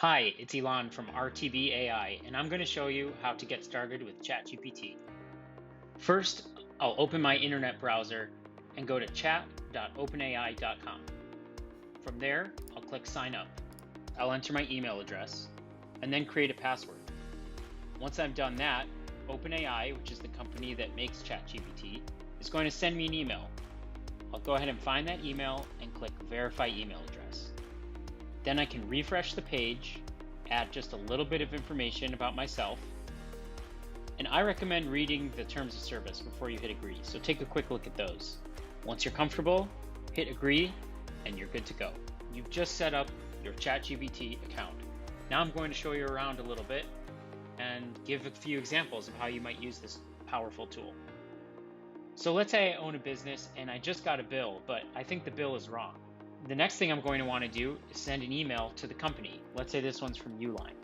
Hi, it's Elon from RTB-AI, and I'm going to show you how to get started with ChatGPT. First, I'll open my internet browser and go to chat.openai.com. From there, I'll click Sign Up. I'll enter my email address and then create a password. Once I've done that, OpenAI, which is the company that makes ChatGPT, is going to send me an email. I'll go ahead and find that email and click Verify Email Address. Then I can refresh the page, add just a little bit of information about myself, and I recommend reading the terms of service before you hit agree, so take a quick look at those. Once you're comfortable, hit agree, and you're good to go. You've just set up your ChatGPT account. Now I'm going to show you around a little bit and give a few examples of how you might use this powerful tool. So let's say I own a business and I just got a bill, but I think the bill is wrong. The next thing I'm going to want to do is send an email to the company. Let's say this one's from Uline.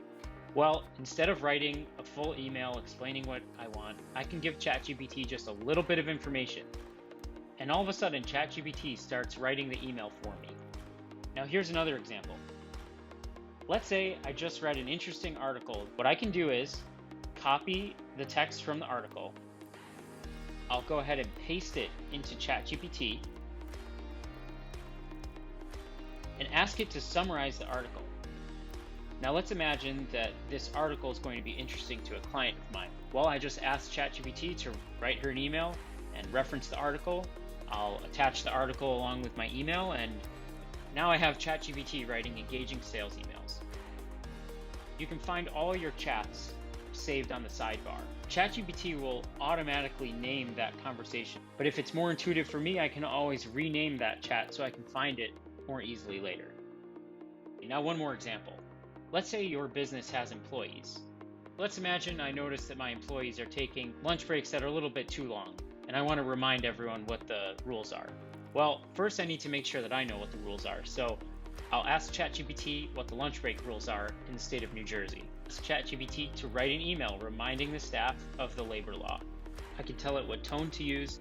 Well, instead of writing a full email explaining what I want, I can give ChatGPT just a little bit of information. And all of a sudden, ChatGPT starts writing the email for me. Now here's another example. Let's say I just read an interesting article. What I can do is copy the text from the article. I'll go ahead and paste it into ChatGPT and ask it to summarize the article. Now let's imagine that this article is going to be interesting to a client of mine. Well, I just asked ChatGPT to write her an email and reference the article. I'll attach the article along with my email, and now I have ChatGPT writing engaging sales emails. You can find all your chats saved on the sidebar. ChatGPT will automatically name that conversation, but if it's more intuitive for me, I can always rename that chat so I can find it more easily later. Now one more example. Let's say your business has employees. Let's imagine I notice that my employees are taking lunch breaks that are a little bit too long, and I want to remind everyone what the rules are. Well, first I need to make sure that I know what the rules are, so I'll ask ChatGPT what the lunch break rules are in the state of New Jersey. Ask ChatGPT to write an email reminding the staff of the labor law. I can tell it what tone to use.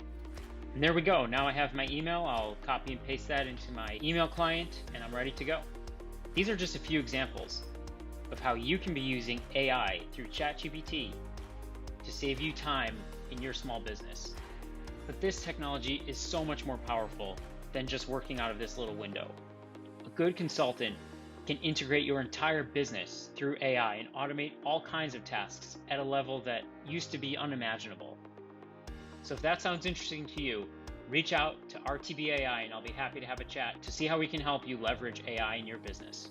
And there we go. Now I have my email. I'll copy and paste that into my email client, and I'm ready to go. These are just a few examples of how you can be using AI through ChatGPT to save you time in your small business. But this technology is so much more powerful than just working out of this little window. A good consultant can integrate your entire business through AI and automate all kinds of tasks at a level that used to be unimaginable. So if that sounds interesting to you, reach out to RTB-AI and I'll be happy to have a chat to see how we can help you leverage AI in your business.